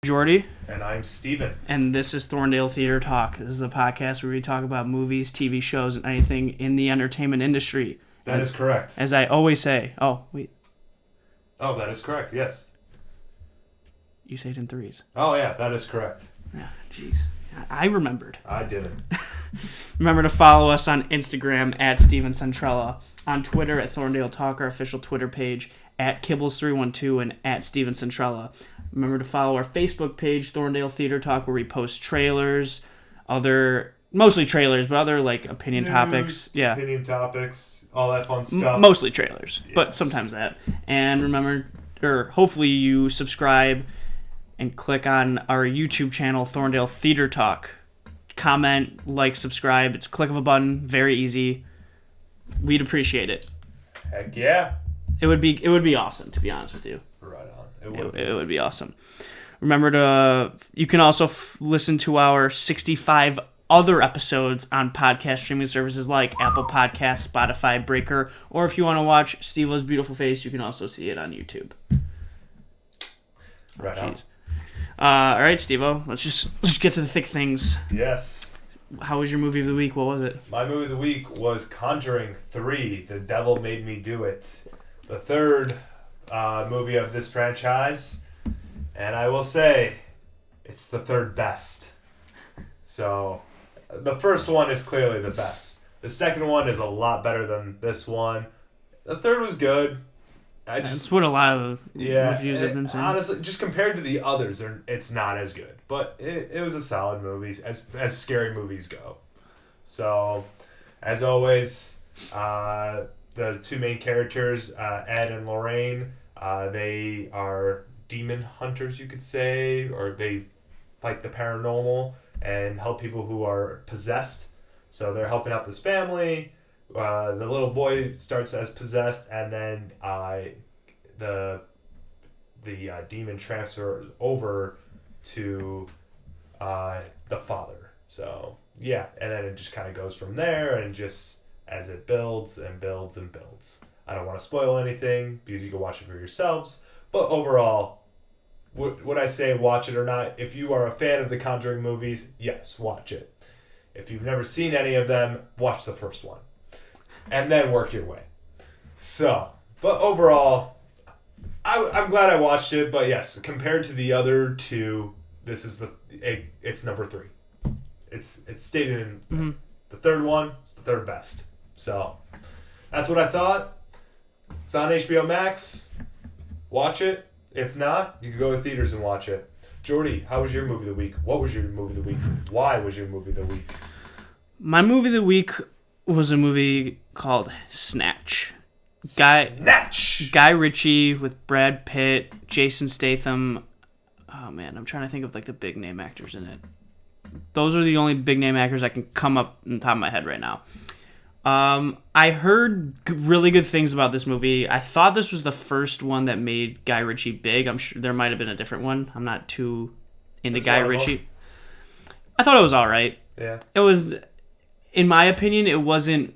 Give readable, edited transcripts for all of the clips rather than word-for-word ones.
Jordy. And I'm Steven. And this is Thorndale Theater Talk. This is a podcast where we talk about movies, TV shows, and anything in the entertainment industry. That is correct. As I always say. Oh, wait. Oh, that is correct, yes. You say it in threes. Oh, yeah, that is correct. Yeah, jeez. I remembered. I didn't. Remember to follow us on Instagram at Steven Centrella, on Twitter at Thorndale Talk, our official Twitter page, at Kibbles312 and at Steven Centrella. Remember to follow our Facebook page, Thorndale Theater Talk, where we post trailers, mostly trailers, but other like opinion topics. Yeah. Opinion topics, all that fun stuff. Mostly trailers, yes. But sometimes that. And remember, or hopefully you subscribe and click on our YouTube channel, Thorndale Theater Talk. Comment, like, subscribe. It's a click of a button, very easy. We'd appreciate it. Heck yeah. It would be awesome, to be honest with you. Right on. It would be awesome. Remember you can also listen to our 65 other episodes on podcast streaming services like Apple Podcasts, Spotify, Breaker, or if you want to watch Steve-O's beautiful face, you can also see it on YouTube. Right on. All right, Steve-O, let's just get to the thick things. Yes. How was your movie of the week? What was it? My movie of the week was Conjuring 3, The Devil Made Me Do It. The third movie of this franchise. And I will say, it's the third best. So, the first one is clearly the best. The second one is a lot better than this one. The third was good. That's what a lot of reviews have been saying. Honestly, just compared to the others, it's not as good. But it was a solid movie, as scary movies go. So, as always, the two main characters, Ed and Lorraine, they are demon hunters, you could say, or they fight the paranormal and help people who are possessed. So they're helping out this family. The little boy starts as possessed, and then the demon transfers over to the father. So yeah, and then it just kind of goes from there, and just as it builds and builds and builds. I don't want to spoil anything because you can watch it for yourselves. But overall, would I say watch it or not? If you are a fan of the Conjuring movies, yes, watch it. If you've never seen any of them, watch the first one. And then work your way. So, but overall, I'm glad I watched it. But yes, compared to the other two, this is it's number 3. It's stated in the third one. It's the third best. So, that's what I thought. It's on HBO Max. Watch it. If not, you can go to theaters and watch it. Jordy, how was your movie of the week? What was your movie of the week? Why was your movie of the week? My movie of the week was a movie called Snatch. Guy Ritchie with Brad Pitt, Jason Statham. Oh man, I'm trying to think of like the big name actors in it. Those are the only big name actors I can come up on the top of my head right now. I heard really good things about this movie. I thought this was the first one that made Guy Ritchie big. I'm sure there might have been a different one. I'm not too into Guy Ritchie. I thought it was all right. Yeah. It was, in my opinion, it wasn't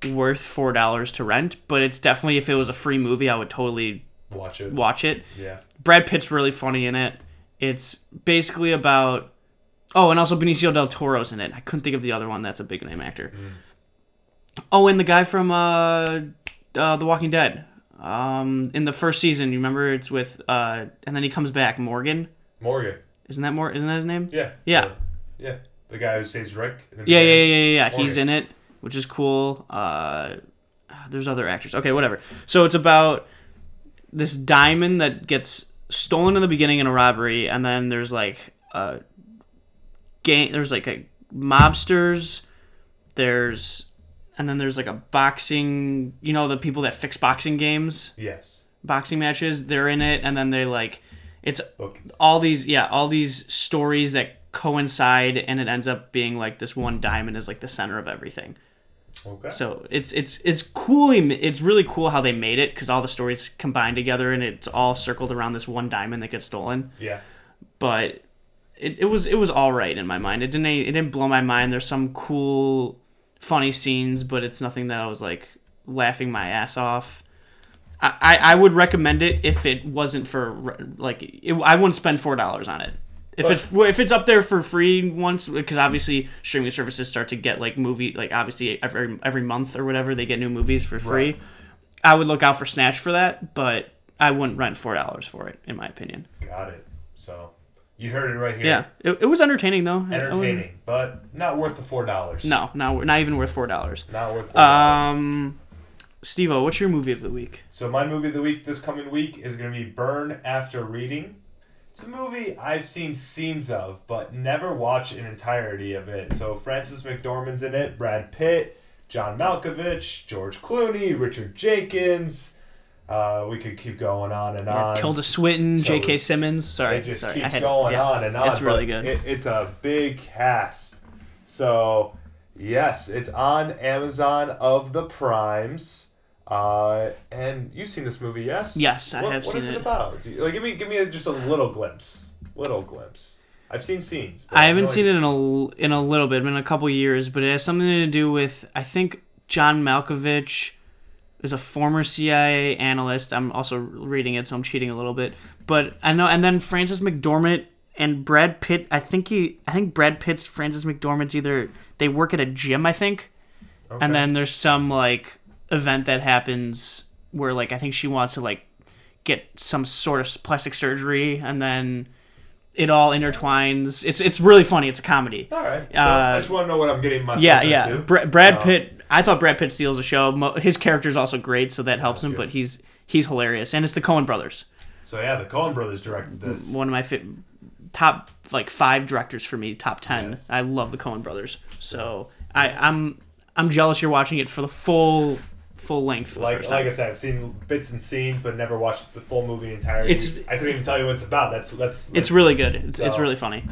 worth $4 to rent, but it's definitely, if it was a free movie, I would totally watch it. Yeah. Brad Pitt's really funny in it. It's basically about... Oh, and also Benicio del Toro's in it. I couldn't think of the other one that's a big name actor. Oh, and the guy from The Walking Dead. In the first season, you remember it's with... and then he comes back, Morgan. Isn't that his name? Yeah. Yeah. Yeah. The guy who saves Rick. Yeah. He's in it, which is cool. There's other actors. Okay, whatever. So it's about this diamond that gets stolen in the beginning in a robbery, and then there's like a gang. There's like a mobsters. And then there's like a boxing. You know the people that fix boxing games. Yes. Boxing matches. They're in it, and then they like it's Bookings. all these stories that coincide, and it ends up being like this one diamond is like the center of everything. Okay. So it's cool. It's really cool how they made it because all the stories combine together and it's all circled around this one diamond that gets stolen. Yeah. But it was all right in my mind. It didn't blow my mind. There's some cool, funny scenes, but it's nothing that I was like laughing my ass off. I would recommend it if it wasn't for I wouldn't spend $4 on it. If it's up there for free once, because obviously streaming services start to get like obviously every month or whatever they get new movies for free. Right. I would look out for Snatch for that, but I wouldn't rent $4 for it, in my opinion. Got it. So you heard it right here. Yeah, it was entertaining though. Entertaining, but not worth the $4. No, not even worth $4. Not worth $4. Steve-O, what's your movie of the week? So my movie of the week this coming week is going to be Burn After Reading. It's a movie I've seen scenes of, but never watched an entirety of it. So Frances McDormand's in it, Brad Pitt, John Malkovich, George Clooney, Richard Jenkins. We could keep going on and on. Tilda Swinton, J.K. Simmons. Sorry. It just keeps going on and on. It's really good. It's a big cast. So, yes, it's on Amazon of the Primes. And you've seen this movie, yes? Yes, I have seen it. What is it about? Give me just a little glimpse. I've seen scenes. I haven't seen it in a little bit. It's been a couple years, but it has something to do with, I think, John Malkovich is a former CIA analyst. I'm also reading it, so I'm cheating a little bit. But I know, and then Frances McDormand and Brad Pitt. I think Brad Pitt's Frances McDormand's they work at a gym, I think, okay. And then there's some event that happens where I think she wants to get some sort of plastic surgery, and then it all intertwines. It's really funny. It's a comedy. All right. So I just want to know what I'm getting myself into. Brad Pitt. I thought Brad Pitt steals the show. His character is also great, so that helps him. Good. But he's hilarious, and it's the Coen brothers. So yeah, the Coen brothers directed this. One of my top 5 directors for me, top 10. Yes. I love the Coen brothers. So I'm jealous you're watching it for the full length for the first time. Like I said, I've seen bits and scenes, but never watched the full movie entirely. I couldn't even tell you what it's about. It's really good. It's really funny.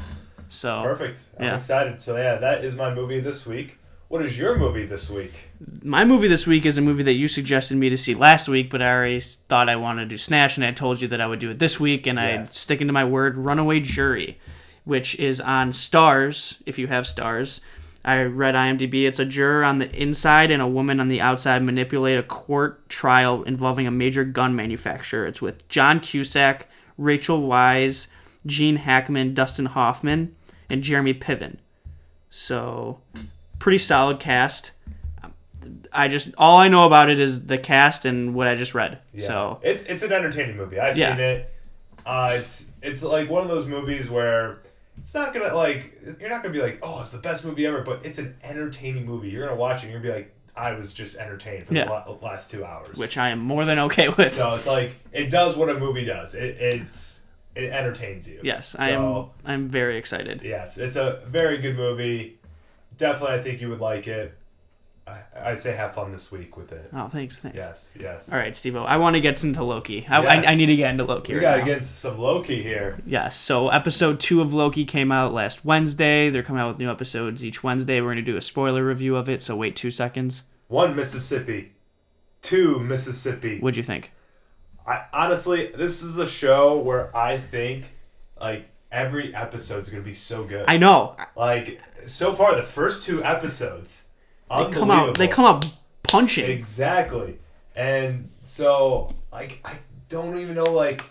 So perfect. I'm excited. So yeah, that is my movie this week. What is your movie this week? My movie this week is a movie that you suggested me to see last week, but I already thought I wanted to do Snatch, and I told you that I would do it this week, and I'm sticking to my word, Runaway Jury, which is on Stars, if you have Stars. I read IMDb. It's a juror on the inside and a woman on the outside manipulate a court trial involving a major gun manufacturer. It's with John Cusack, Rachel Weisz, Gene Hackman, Dustin Hoffman, and Jeremy Piven. So, pretty solid cast. All I know about it is the cast and what I just read. Yeah. So it's an entertaining movie. I've seen it. It's like one of those movies where it's not gonna you're not gonna be like, oh, it's the best movie ever, but it's an entertaining movie. You're gonna watch it and you're gonna be like, I was just entertained for the last 2 hours, which I am more than okay with. So it's it does what a movie does. It entertains you. Yes, I'm very excited. Yes, it's a very good movie. Definitely, I think you would like it. I say have fun this week with it. Oh, thanks. Yes. All right, Steve-O. I want to get into Loki. I need to get into Loki. We got to get into some Loki here. Yes. So episode 2 of Loki came out last Wednesday. They're coming out with new episodes each Wednesday. We're going to do a spoiler review of it, so wait 2 seconds. 1 Mississippi. 2 Mississippi. What'd you think? Honestly, this is a show where I think every episode is going to be so good. I know. So far, the first 2 episodes... They come out punching. Exactly. And so, I don't even know, it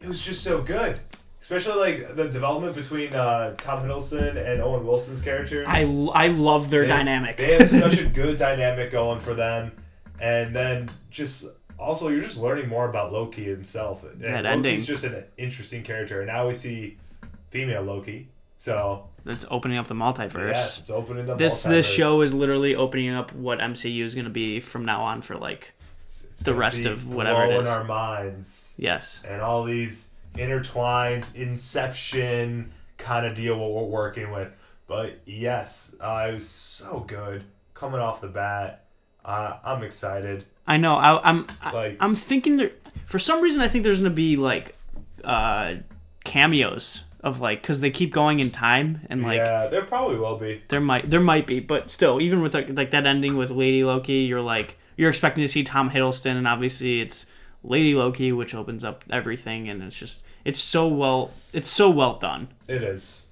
was just so good. Especially, the development between Tom Hiddleston and Owen Wilson's characters. I love their dynamic. They have such a good dynamic going for them. And then also, you're just learning more about Loki himself. And Loki's just an interesting character. And now we see female Loki. So... It's opening up the multiverse. Yes, it's opening the multiverse. This show is literally opening up what MCU is going to be from now on for the rest of whatever it is. Blowing our minds. Yes. And all these intertwined Inception kind of deal what we're working with. But yes, it was so good coming off the bat. I'm excited. I know. I'm thinking for some reason I think there's going to be cameos of because they keep going in time and yeah, there probably will be. There might be, but still, even with that ending with Lady Loki, you're expecting to see Tom Hiddleston, and obviously it's Lady Loki, which opens up everything, and it's so well done. It is.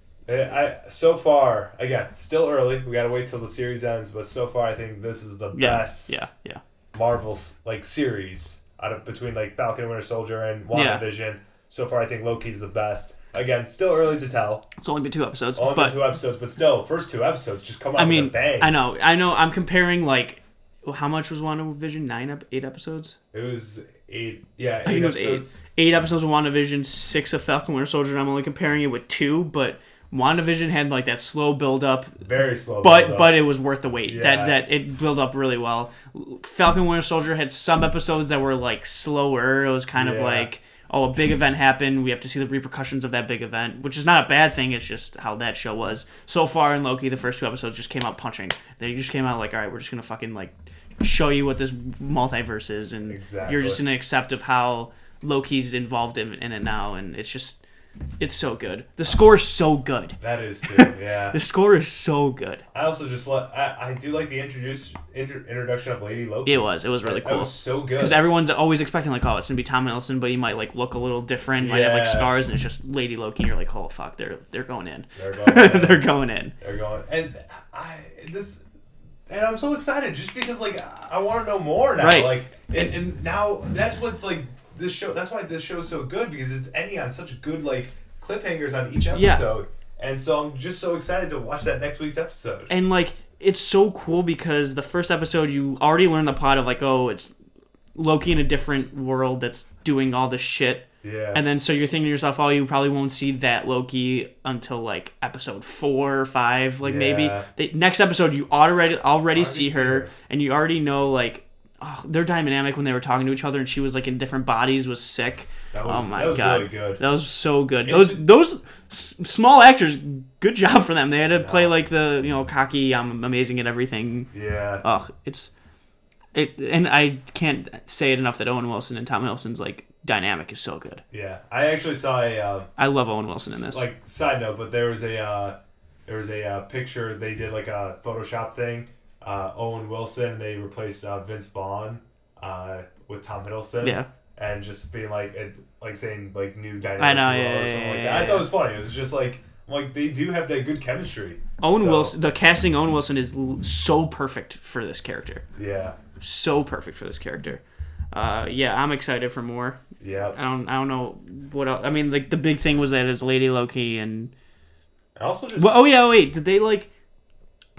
So far, again, still early. We gotta wait till the series ends, but so far I think this is the best. Yeah. Marvel series out of between like Falcon and Winter Soldier and WandaVision. So far, I think Loki's the best. Again, still early to tell. It's only been 2 episodes. Been 2 episodes, but still, first 2 episodes just come out with a bang. I know. I'm comparing like, how much was WandaVision? 8 episodes? It was 8. Yeah, 8 I think episodes. It was 8 episodes of WandaVision, 6 of Falcon Winter Soldier, and I'm only comparing it with 2, but WandaVision had like that slow build up. Very slow build up. But it was worth the wait. Yeah. That it built up really well. Falcon Winter Soldier had some episodes that were like slower. It was kind of like, oh, a big event happened. We have to see the repercussions of that big event, which is not a bad thing. It's just how that show was. So far in Loki, the first 2 episodes just came out punching. They just came out like, all right, we're just going to fucking like show you what this multiverse is, and you're just going to accept of how Loki's involved in it now, and it's so good. The score is so good. That is too, yeah. The score is so good. I also just I do like the introduction of Lady Loki. It was really cool. It was so good. Because everyone's always expecting like, oh, it's gonna be Tom Hiddleston, but he might like look a little different, might have like scars, and it's just Lady Loki, and you're like, oh fuck, they're going in. They're going in. And I'm so excited just because like I want to know more now. Right. Like and now that's what's like this show. That's why this show is so good, because it's ending on such good like cliffhangers on each episode. Yeah. And so I'm just so excited to watch that next week's episode. And like it's so cool because the first episode you already learn the plot of like, oh, it's Loki in a different world that's doing all this shit. Yeah. And then so you're thinking to yourself, oh, you probably won't see that Loki until like episode 4 or 5, like maybe. The next episode you already see her, and you already know like, oh, their dynamic when they were talking to each other and she was like in different bodies was sick. That was God, really good. That was so good. Those small actors, good job for them. They had to play like the cocky, I'm amazing at everything. Yeah. Oh, and I can't say it enough that Owen Wilson and Tom Hiddleston's like dynamic is so good. Yeah, I actually saw I love Owen Wilson in this. Like side note, but there was a picture they did like a Photoshop thing. Owen Wilson, they replaced Vince Vaughn with Tom Hiddleston. Yeah. And just being like saying like new dynamic. I know, or something like that. I thought it was funny. It was just like they do have that good chemistry. Wilson, the casting Owen Wilson is so perfect for this character. Yeah. So perfect for this character. I'm excited for more. Yeah. I don't know what else. I mean, like the big thing was that it's Lady Loki and. Also just. Well, wait. Did they like?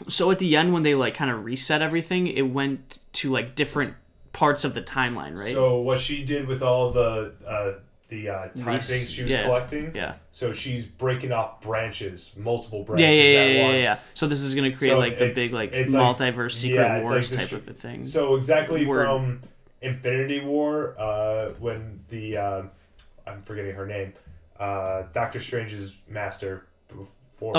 So at the end when they like kind of reset everything, it went to like different parts of the timeline, right? So what she did with all the time things she was collecting. Yeah. So she's breaking off multiple branches at once. Yeah. So this is gonna create like the big like multiverse Secret Wars type of a thing. So exactly from Infinity War, when the I'm forgetting her name, Doctor Strange's master.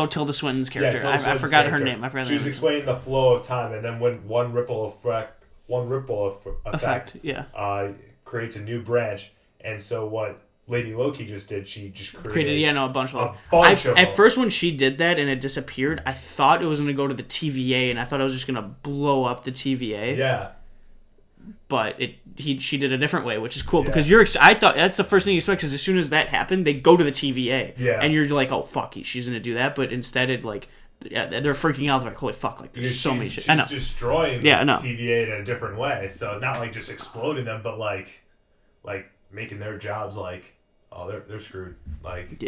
Tilda Swinton's character. I forgot her name. She was explaining the flow of time, and then when one ripple effect creates a new branch. And so what Lady Loki just did, she just created a bunch of them. At first when she did that and it disappeared, I thought it was going to go to the TVA, and I thought it was just going to blow up the TVA. Yeah. But she did a different way, which is cool because I thought that's the first thing you expect, because as soon as that happened, they go to the TVA. Yeah. And you're like, oh fuck, she's going to do that, but instead it like they're freaking out. They're like, holy fuck, like there's so many shit. I know. She's destroying the TVA in a different way. So not like just exploding them, but like making their jobs like, oh, they're screwed. Like,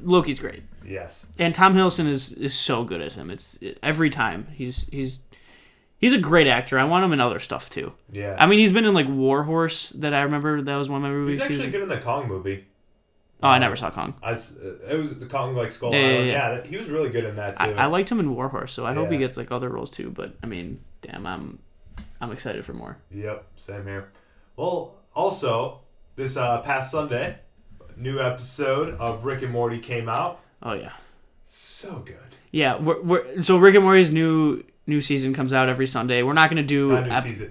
Loki's great. Yes. And Tom Hiddleston is so good as him. It's every time he's a great actor. I want him in other stuff too. Yeah. I mean, he's been in like War Horse, that I remember. That was one of my movies. He's actually good in the Kong movie. Oh, I never saw Kong. It was the Kong like Skull Island. Yeah, he was really good in that too. I liked him in War Horse, so I hope he gets like other roles too. But I mean, damn, I'm excited for more. Yep, same here. Well, also this past Sunday, new episode of Rick and Morty came out. Oh yeah, so good. Yeah, so Rick and Morty's new season comes out every Sunday. We're not going to do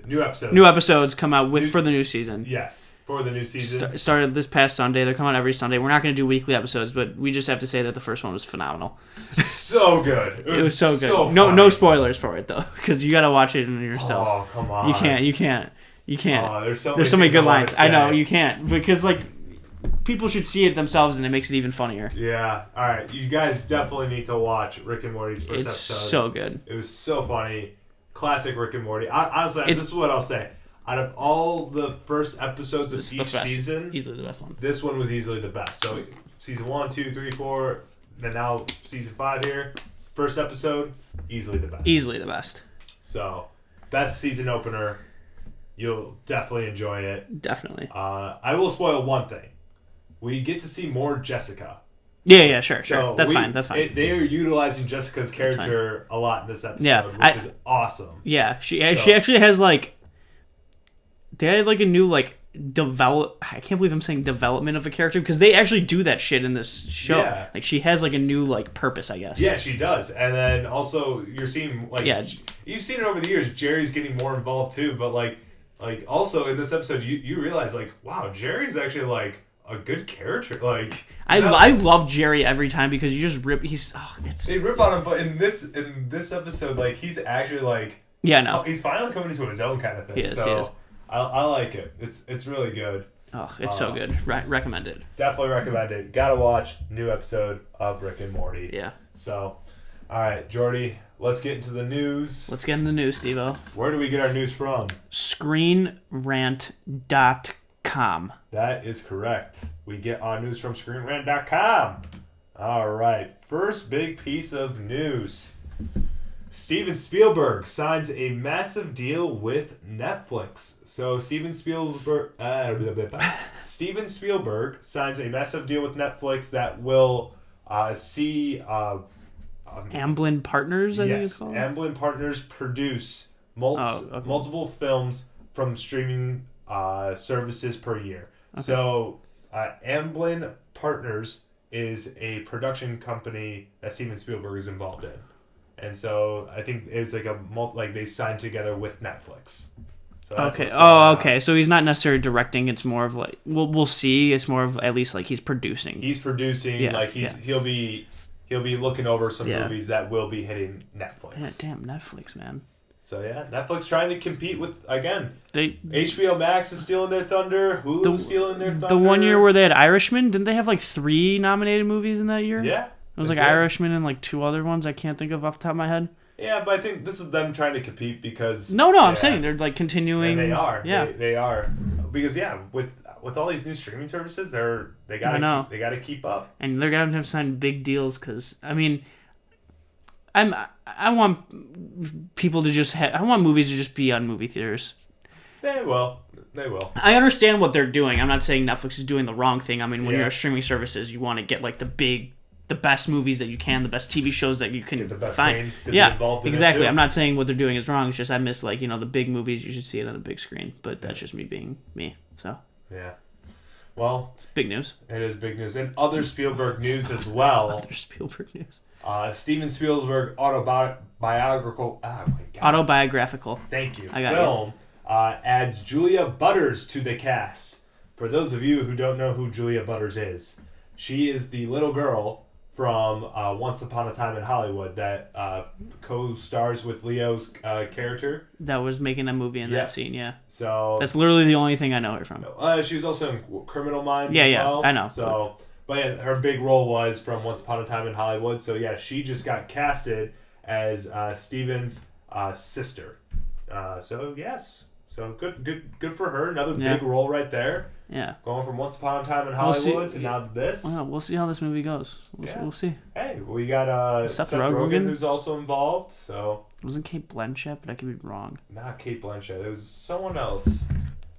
new episodes. New episodes come out for the new season. Yes, for the new season. Started this past Sunday. They're coming out every Sunday. We're not going to do weekly episodes, but we just have to say that the first one was phenomenal. So good. It was so good. So no spoilers for it though, because you got to watch it yourself. Oh, come on. You can't. Oh, there's so many good lines. I know you can't, because like people should see it themselves, and it makes it even funnier. Yeah. All right. You guys definitely need to watch Rick and Morty's first episode. It's so good. It was so funny. Classic Rick and Morty. Honestly, this is what I'll say. out of all the first episodes of each season, easily the best one. This one was easily the best. So season 1, 2, 3, 4, then now season 5 here. First episode, easily the best. Easily the best. So, best season opener. You'll definitely enjoy it. Definitely. I will spoil one thing. We get to see more Jessica. Yeah, sure. That's fine. They are utilizing Jessica's character a lot in this episode, which is awesome. Yeah, she actually has like, they had like a new like I can't believe I'm saying development of a character, because they actually do that shit in this show. Yeah. Like she has like a new like purpose, I guess. Yeah, she does. And then also you're seeing like, you've seen it over the years. Jerry's getting more involved too, but like also in this episode you realize like, wow, Jerry's actually like a good character. Like I love Jerry every time, because you just rip. They rip on him, but in this episode, like he's actually like, he's finally coming into his own kind of thing. He is. I like it. It's really good. Oh, it's so good. Recommend it. Definitely recommend it. Gotta watch new episode of Rick and Morty. Yeah. So, all right, Jordy, let's get into the news. Let's get into the news, Steve-O. Where do we get our news from? ScreenRant.com. That is correct. We get our news from ScreenRant.com. All right. First big piece of news. Steven Spielberg signs a massive deal with Netflix. So Steven Spielberg signs a massive deal with Netflix that will see Amblin Partners, I think it's called. Amblin Partners produce multiple films from streaming services per year. Okay. So Amblin Partners is a production company that Steven Spielberg is involved in. And so I think it's like they signed together with Netflix. So okay. Okay. So he's not necessarily directing. It's more of like we'll see. It's more of at least like he's producing. He's producing. Yeah, he'll be looking over some movies that will be hitting Netflix. Yeah, damn Netflix, man. So yeah, Netflix trying to compete with HBO Max is stealing their thunder. Hulu's stealing their thunder. The one year where they had Irishman, didn't they have like 3 nominated movies in that year? Yeah. It was like Irishman and like 2 other ones I can't think of off the top of my head. Yeah, but I think this is them trying to compete because... No, I'm saying they're like continuing... And they are. Yeah. They are. Because with all these new streaming services, they gotta keep up. And they're gonna have to sign big deals because, I mean... I want people to just I want movies to just be on movie theaters. They will. I understand what they're doing. I'm not saying Netflix is doing the wrong thing. I mean, when you're a streaming services, you want to get like the best movies that you can, the best TV shows that you can get the best find. Names to be involved in exactly. It too. I'm not saying what they're doing is wrong. It's just I miss the big movies. You should see it on the big screen. But that's just me being me. So yeah. Well, it's big news. It is big news, and other Spielberg news as well. Other Spielberg news. Steven Spielberg autobiographical. Oh my God. Autobiographical. Thank you. Film adds Julia Butters to the cast. For those of you who don't know who Julia Butters is, she is the little girl from Once Upon a Time in Hollywood that co-stars with Leo's character. That was making a movie in that scene, yeah. So that's literally the only thing I know her from. She was also in Criminal Minds as well. I know. So, but yeah, her big role was from Once Upon a Time in Hollywood. So yeah, she just got casted as Steven's sister. So yes. So good for her. Another big role right there. Yeah. Going from Once Upon a Time in Hollywood to now this. Well, we'll see how this movie goes. We'll see. Hey, we got Seth Rogen who's also involved. So it wasn't Kate Blanchett, but I could be wrong. Not Kate Blanchett. It was someone else.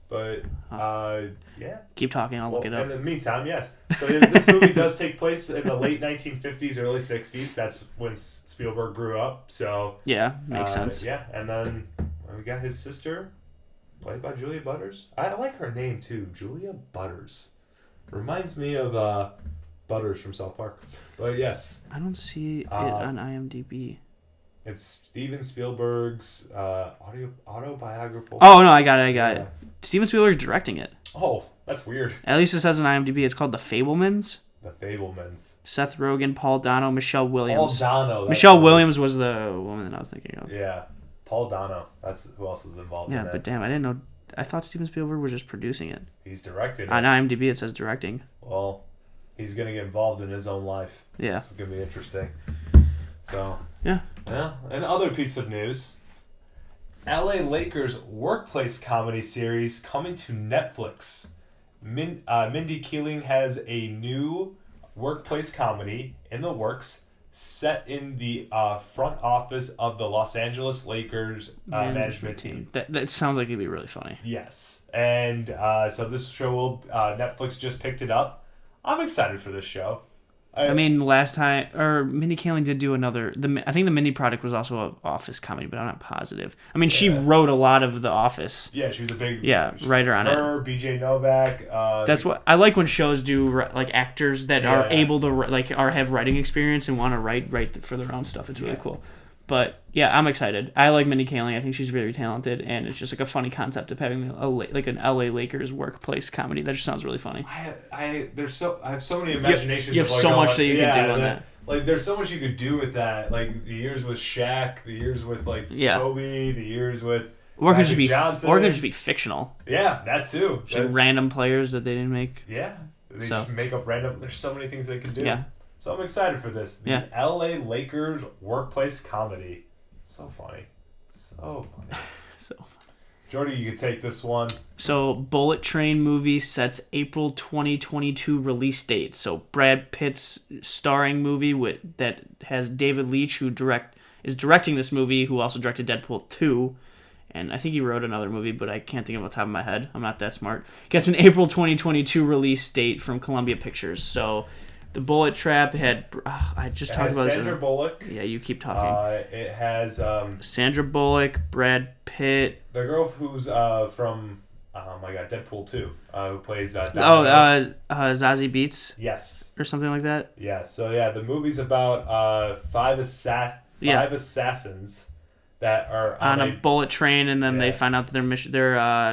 But yeah. Keep talking. I'll look it up. In the meantime, yes. So this movie does take place in the late 1950s, early 60s. That's when Spielberg grew up. So yeah, makes sense. Yeah, and then we got his sister, played by Julia Butters. I like her name too, Julia Butters. Reminds me of Butters from South Park. But yes. I don't see it on IMDb. It's Steven Spielberg's autobiographical. Oh no, I got it. Steven Spielberg's directing it. Oh, that's weird. At least it says on IMDb. It's called The Fabelmans. The Fabelmans. Seth Rogen, Paul Dano, Michelle Williams. Paul Dano. Michelle Williams was the woman that I was thinking of. Yeah, Paul Dano. That's who else is involved in it. Yeah, but damn, I didn't know. I thought Steven Spielberg was just producing it. He's directing it. On IMDb, it says directing. Well, he's going to get involved in his own life. Yeah. This is going to be interesting. So, yeah. Yeah. And other piece of news. LA Lakers workplace comedy series coming to Netflix. Mindy Kaling has a new workplace comedy in the works, set in the front office of the Los Angeles Lakers management team. That sounds like it'd be really funny. Yes. And so this show will Netflix just picked it up. I'm excited for this show. I mean, last time, or Mindy Kaling did do another. I think the Mindy Project was also an Office comedy, but I'm not positive. I mean, she wrote a lot of The Office. Yeah, she was a big writer on it. Her, BJ Novak. That's what I like when shows do, like actors that are able to have writing experience and want to write for their own stuff. It's really cool. But yeah, I'm excited. I like Mindy Kaling. I think she's very talented, and it's just like a funny concept of having an LA Lakers workplace comedy. That just sounds really funny. I have so many imaginations. You have so much that you could do on that. Like there's so much you could do with that. Like the years with Shaq, the years with Kobe, the years with or it could just be Johnson. Or it could just be fictional. Yeah, that too. Just random players that they didn't make. Yeah, they just make up random. There's so many things they can do. Yeah. So I'm excited for this. The LA Lakers workplace comedy. So funny. So funny. Jordy, you could take this one. So Bullet Train movie sets April 2022 release date. So Brad Pitt's starring movie that has David Leitch, who is directing this movie, who also directed Deadpool 2. And I think he wrote another movie, but I can't think of it off the top of my head. I'm not that smart. Gets an April 2022 release date from Columbia Pictures. So The Bullet Trap had... I just talked about Sandra Bullock. Yeah, you keep talking. It has... Sandra Bullock, Brad Pitt. The girl who's from... Oh my god, Deadpool 2. Who plays... Zazie Beetz? Yes. Or something like that? Yeah, so yeah, the movie's about five assassins that are on a bullet train, and then they find out that their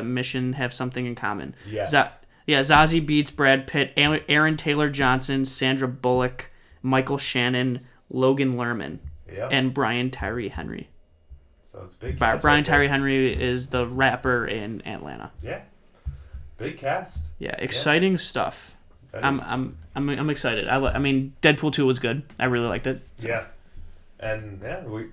mission have something in common. Yes. Zazie Beetz, Brad Pitt, Aaron Taylor Johnson, Sandra Bullock, Michael Shannon, Logan Lerman, and Brian Tyree Henry. So it's big. Brian Tyree Henry is the rapper in Atlanta. Yeah, big cast. Yeah, exciting stuff. I'm excited. I mean, Deadpool 2 was good. I really liked it. So. Yeah, and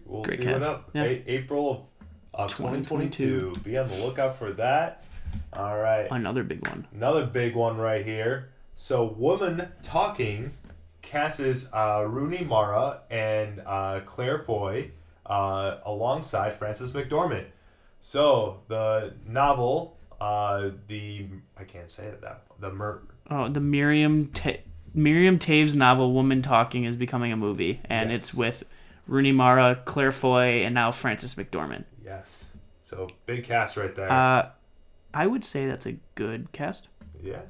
we'll Great see cast. what up. Yeah. April of 2022. Be on the lookout for that. All right. Another big one. Another big one right here. So, Woman Talking casts Rooney Mara and Claire Foy alongside Frances McDormand. So, the novel, the Miriam Toews novel Woman Talking is becoming a movie, and it's with Rooney Mara, Claire Foy, and now Frances McDormand. Yes. So, big cast right there. I would say that's a good cast. Yeah.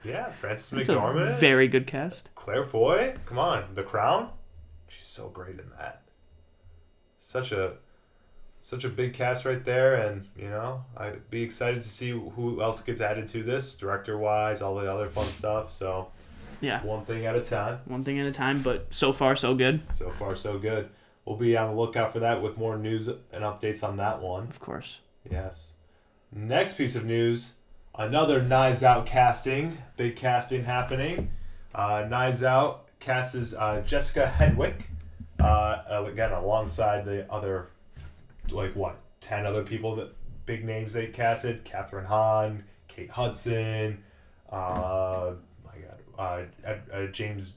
Yeah, Frances It's McDormand. a very good cast. Claire Foy, come on, The Crown. She's so great in that. Such a big cast right there, and I'd be excited to see who else gets added to this, director-wise, all the other fun stuff. So, yeah, one thing at a time. One thing at a time, but so far so good. So far so good. We'll be on the lookout for that with more news and updates on that one. Of course. Yes. Next piece of news, another Knives Out casting. Big casting happening. Knives Out casts Jessica Hedwick, again, alongside the other, 10 other people, big names they casted. Catherine Hahn, Kate Hudson, James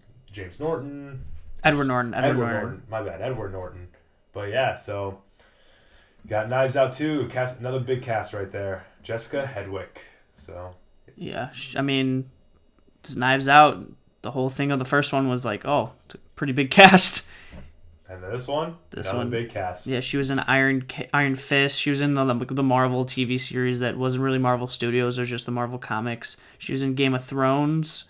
Norton. Edward Norton. My bad, Edward Norton. But yeah, so... Got Knives Out too. Another big cast right there. Jessica Hedwick. So. Yeah, I mean, Knives Out. The whole thing of the first one was like, oh, it's a pretty big cast. And this one, another big cast. Yeah, she was in Iron Fist. She was in the Marvel TV series that wasn't really Marvel Studios. It was just the Marvel Comics. She was in Game of Thrones.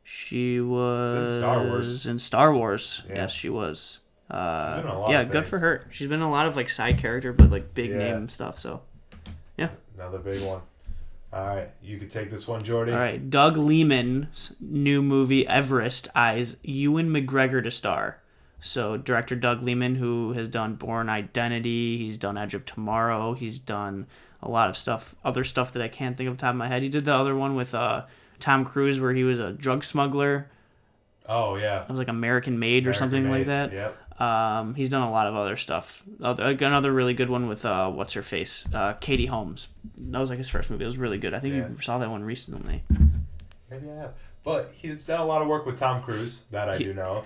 She was in Star Wars. Yeah. Yes, she was. Good for her. She's been in a lot of side character, but big name stuff. So, yeah, another big one. All right, you could take this one, Jordy. All right, Doug Liman's new movie Everest eyes Ewan McGregor to star. So, director Doug Liman, who has done Bourne Identity, he's done Edge of Tomorrow, he's done a lot of other stuff that I can't think of the top of my head. He did the other one with Tom Cruise where he was a drug smuggler. Oh, yeah. It was American Made or something like that. Yep. He's done a lot of other stuff. Another really good one with what's her face, Katie Holmes. That was like his first movie. It was really good. I think you saw that one recently. Maybe I have. But he's done a lot of work with Tom Cruise. That I do know.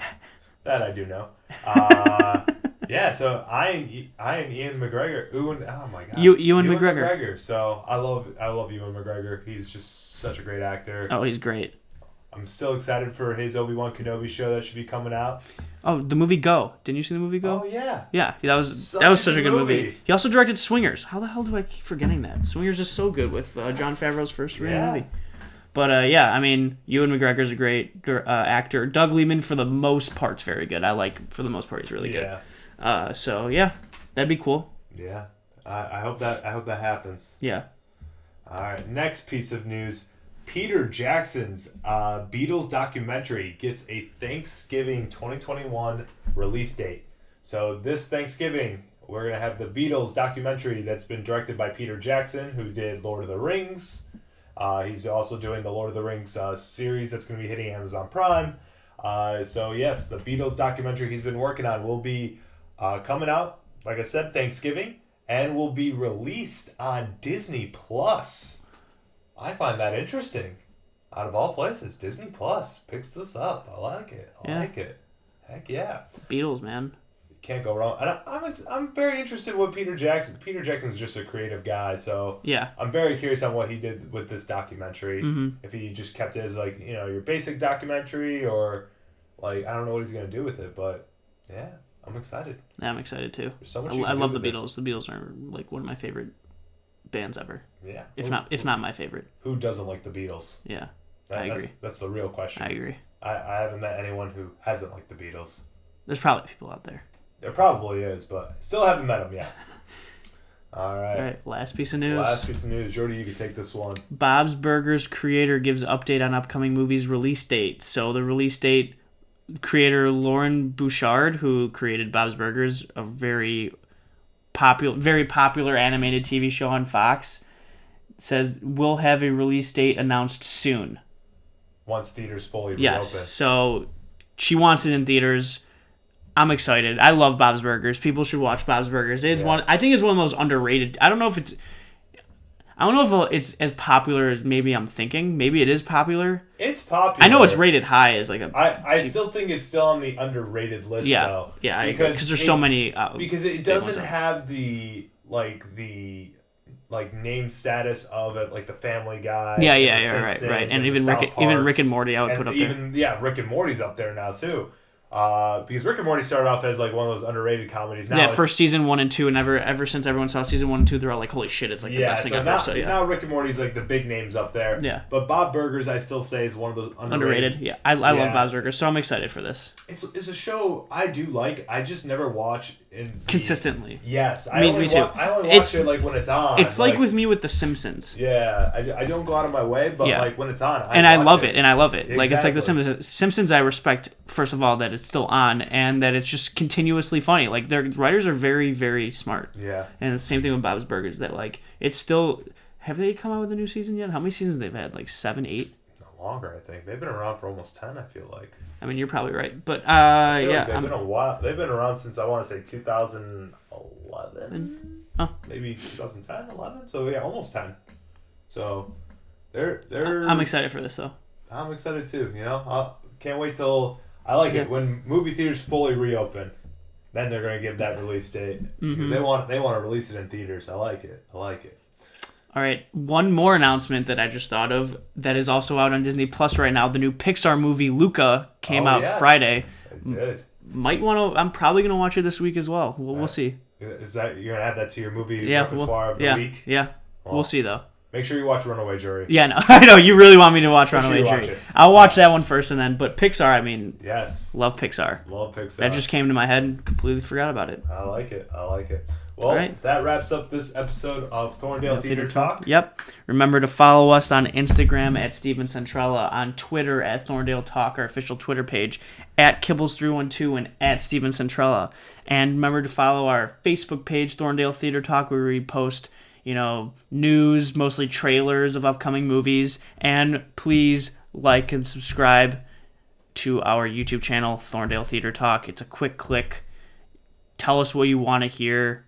Yeah, so I and Ian McGregor. Oh my god. Ewan McGregor. So I love Ewan McGregor. He's just such a great actor. Oh, he's great. I'm still excited for his Obi-Wan Kenobi show that should be coming out. Oh, the movie Go. Didn't you see the movie Go? Oh yeah. Yeah, that was such a good movie. He also directed Swingers. How the hell do I keep forgetting that? Swingers is so good with Jon Favreau's first movie. But yeah, I mean, Ewan McGregor's a great actor. Doug Liman, for the most part's very good. For the most part, he's really good. So yeah, that'd be cool. Yeah, I hope that happens. Yeah. All right, next piece of news: Peter Jackson's Beatles documentary gets a Thanksgiving 2021 release date. So this Thanksgiving, we're gonna have the Beatles documentary that's been directed by Peter Jackson, who did Lord of the Rings. He's also doing the Lord of the Rings series that's going to be hitting Amazon Prime. So yes, the Beatles documentary he's been working on will be coming out, like I said, Thanksgiving, and will be released on Disney Plus. I find that interesting. Out of all places, Disney Plus picks this up. I like it. I like it. Heck yeah. Beatles, man. Can't go wrong. And I'm very interested with Peter Jackson. Peter Jackson's just a creative guy, so yeah, I'm very curious on what he did with this documentary. Mm-hmm. If he just kept it as your basic documentary, or I don't know what he's gonna do with it, but yeah, I'm excited. Yeah, I'm excited too. There's so much I love the Beatles. The Beatles are one of my favorite bands ever. Yeah, if not my favorite. Who doesn't like the Beatles? Yeah, I agree. That's the real question. I agree. I haven't met anyone who hasn't liked the Beatles. There's probably people out there. There probably is, but still haven't met them yet. All right. Last piece of news. Jordy, you can take this one. Bob's Burgers creator gives update on upcoming movies' release date. So the release date, creator Lauren Bouchard, who created Bob's Burgers, a very popular animated TV show on Fox, says we'll have a release date announced soon. Once theaters fully reopen. Yes. So she wants it in theaters. I'm excited. I love Bob's Burgers. People should watch Bob's Burgers. I think it's one of those underrated. I don't know if it's as popular as maybe I'm thinking. Maybe it is popular. It's popular. I know it's rated high as I still think it's still on the underrated list though. Yeah, because there's so many. Because it doesn't have the name status of it, like the Family Guy. Yeah, right. And even Rick and Morty, I would put up there. Rick and Morty's up there now too. Because Rick and Morty started off as one of those underrated comedies. Now first season 1 and 2, and ever since everyone saw season 1 and 2, they're all like, "Holy shit, it's the best thing ever." Now Rick and Morty's the big names up there. Yeah. But Bob Burgers, I still say, is one of those underrated. Yeah, I love Bob's Burgers, so I'm excited for this. It's a show I do like. I just never watch consistently. Yes, me too. I only watch it when it's on. It's with me with The Simpsons. Yeah, I don't go out of my way, but when it's on, I love it. Exactly. It's like The Simpsons. Simpsons, I respect first of all that it's still on, and that it's just continuously funny. Their writers are very, very smart. Yeah. And it's the same thing with Bob's Burgers. That it's still. Have they come out with a new season yet? How many seasons they've had? 7, 8. Longer, I think. They've been around for almost 10, I feel like. I mean, you're probably right. But, yeah. They've been a while. They've been around since, I want to say, 2011. Maybe 2010, 11? So, yeah, almost 10. So, they're... I'm excited for this, though. I'm excited, too. Can't wait till... I like it. When movie theaters fully reopen, then they're going to give that release date. Because they want to release it in theaters. I like it. All right, one more announcement that I just thought of that is also out on Disney Plus right now. The new Pixar movie Luca came out Friday. It did. I'm probably gonna watch it this week as well. We'll see. Is that you're gonna add that to your movie repertoire of the week? Yeah, we'll see though. Make sure you watch Runaway Jury. Yeah, no, I know you really want me to watch Runaway Jury. I'll watch that one first, and then. But Pixar, I mean, yes, love Pixar. Love Pixar. That just came to my head and completely forgot about it. I like it. Well, that wraps up this episode of Thorndale Theater Talk. Yep. Remember to follow us on Instagram at Steven Centrella, on Twitter at Thorndale Talk, our official Twitter page, at Kibbles312 and at Steven Centrella. And remember to follow our Facebook page, Thorndale Theater Talk, where we post, news, mostly trailers of upcoming movies. And please like and subscribe to our YouTube channel, Thorndale Theater Talk. It's a quick click. Tell us what you want to hear.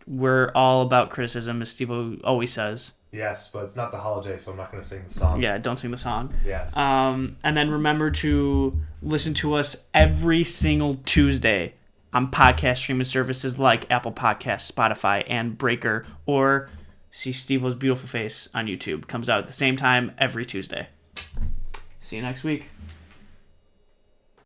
We're all about criticism, as Steve always says. Yes, but it's not the holiday, so I'm not going to sing the song. Yeah, don't sing the song. Yes. And then remember to listen to us every single Tuesday on podcast streaming services like Apple Podcasts, Spotify, and Breaker, or see Steve-O's beautiful face on YouTube. Comes out at the same time every Tuesday. See you next week.